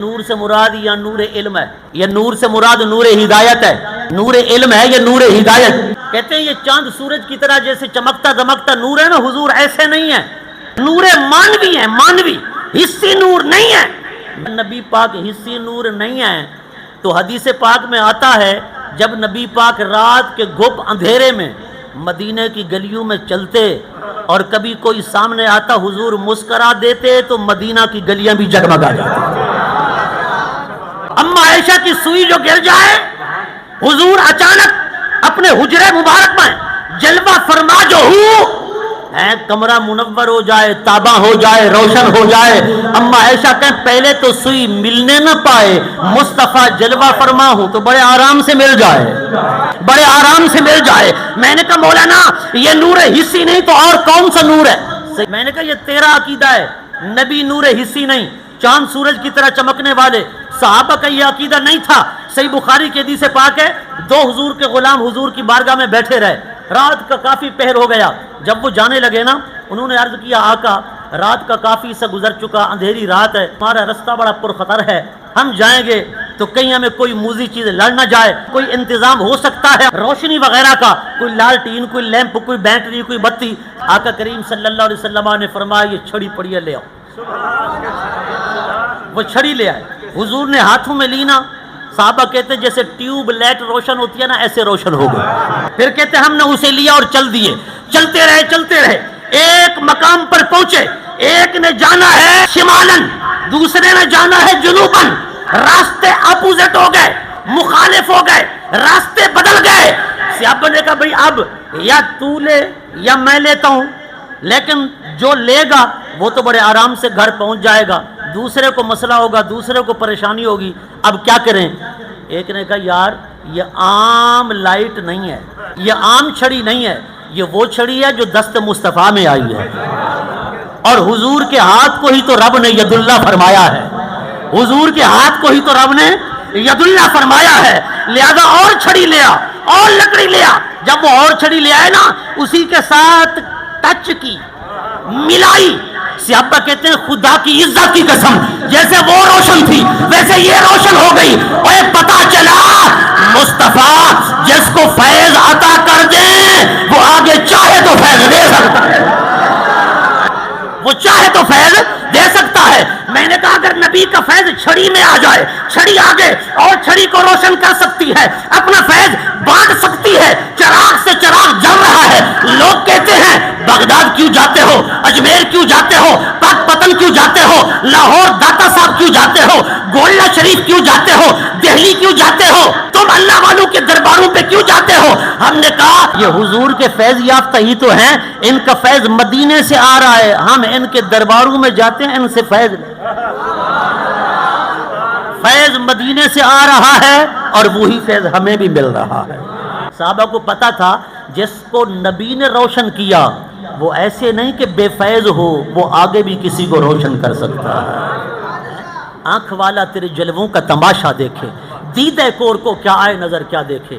نور سے مراد یا نور علم ہے؟ یہ نور سے مراد نور ہدایت ہے، نور علم ہے، یہ نور ہدایت۔ کہتے ہیں یہ چاند سورج کی طرح جیسے چمکتا دمکتا نور ہے نا، حضور ایسے نہیں ہے، نور مانوی ہے، مانوی، حصی نور نہیں ہے۔ نبی پاک حصی نور نہیں ہے تو حدیث پاک میں آتا ہے جب نبی پاک رات کے گھپ اندھیرے میں مدینے کی گلیوں میں چلتے اور کبھی کوئی سامنے آتا حضور مسکرا دیتے تو مدینہ کی گلیاں بھی جگمگا جاتی۔ اما عائشہ کی سوئی جو گر جائے، حضور اچانک اپنے حجرے مبارک میں جلوہ فرما جو کمرہ منور ہو جائے، تاباں ہو جائے، روشن ہو جائے، اما عائشہ کہیں پہلے تو سوئی ملنے نہ پائے، مصطفیٰ جلوہ فرما ہوں تو بڑے آرام سے مل جائے، بڑے آرام سے مل جائے۔ میں نے کہا مولانا یہ نور حصی نہیں تو اور کون سا نور ہے؟ میں نے کہا یہ تیرا عقیدہ ہے، نبی نور حصی نہیں، چاند سورج کی طرح چمکنے والے۔ صحابہ کا یہ عقیدہ نہیں تھا۔ صحیح بخاری کی حدیث پاک ہے، دو حضور کے غلام حضور کی بارگاہ میں بیٹھے رہے، رات کا کافی پہر ہو گیا۔ جب وہ جانے لگے نا، انہوں نے عرض کیا آقا رات کا کافی سے گزر چکا، اندھیری رات ہے، ہمارا رستہ بڑا پرخطر ہے، ہم جائیں گے تو کہیں ہمیں کوئی موذی چیز لڑ نہ جائے، کوئی انتظام ہو سکتا ہے روشنی وغیرہ کا، کوئی لالٹین، کوئی لیمپ، کوئی بیٹری، کوئی بتی۔ آقا کریم صلی اللہ علیہ وسلم نے فرمایا یہ چھڑی پڑی ہے، لے آؤ۔ وہ چھڑی لے آئے، حضور نے ہاتھوں میں لی نا، صحابہ کہتے جیسے ٹیوب لائٹ روشن ہوتی ہے نا، ایسے روشن ہو گئے۔ پھر کہتے ہم نے اسے لیا اور چل دیے، چلتے رہے چلتے رہے، ایک مقام پر پہنچے، ایک نے جانا ہے شمالن، دوسرے نے جانا ہے جنوبن، راستے اپوزٹ ہو گئے، مخالف ہو گئے، راستے بدل گئے۔ صحابہ نے کہا بھئی اب یا تو لے یا میں لیتا ہوں، لیکن جو لے گا وہ تو بڑے آرام سے گھر پہنچ جائے گا، دوسرے کو مسئلہ ہوگا، دوسرے کو پریشانی ہوگی، اب کیا کریں؟ ایک نے کہا یار یہ عام لائٹ نہیں ہے، یہ عام چھڑی نہیں ہے، یہ وہ چھڑی ہے جو دست مصطفیٰ میں آئی ہے، اور حضور کے ہاتھ کو ہی تو رب نے ید اللہ فرمایا ہے، حضور کے ہاتھ کو ہی تو رب نے ید اللہ فرمایا ہے، لہذا اور چھڑی لیا اور لکڑی لیا۔ جب وہ اور چھڑی لے آئے نا، اسی کے ساتھ ٹچ کی، ملائی، صحابہ کہتے ہیں خدا کی عزت کی قسم جیسے وہ روشن تھی ویسے یہ روشن ہو گئی، اور پتا چلا مصطفیٰ جس کو فیض عطا کر دیں وہ آگے چاہے تو فیض دے سکتا ہے، وہ چاہے تو فیض دے سکتا ہے۔ میں نے کہا اگر نبی کا فیض چھڑی میں آ جائے، چھڑی آگے اور چھڑی کو روشن کر سکتی ہے، اپنا فیض بانٹ سکتی ہے، چراغ سے چراغ جل رہا ہے، لوگ کہتے ہیں بغداد کیوں جاتے ہو، اجمیر کیوں جاتے ہو، پاک پتن کیوں جاتے ہو، لاہور داتا صاحب کیوں جاتے ہو، گولڈا شریف کیوں جاتے ہو، دہلی کیوں جاتے ہو، تم اللہ والوں کے درباروں پہ کیوں جاتے ہو؟ ہم نے کہا یہ حضور کے فیض یافتہ ہی تو ہیں، ان کا فیض مدینے سے آ رہا ہے، ہم ان کے درباروں میں جاتے ہیں، ان سے فیض مدینے سے آ رہا ہے اور وہی فیض ہمیں بھی مل رہا ہے۔ صحابہ کو پتا تھا جس کو نبی نے روشن کیا وہ ایسے نہیں کہ بے فیض ہو، وہ آگے بھی کسی کو روشن کر سکتا ہے۔ آنکھ والا تیرے جلووں کا تماشا دیکھے، دیدہ کور کو کیا آئے نظر کیا دیکھے۔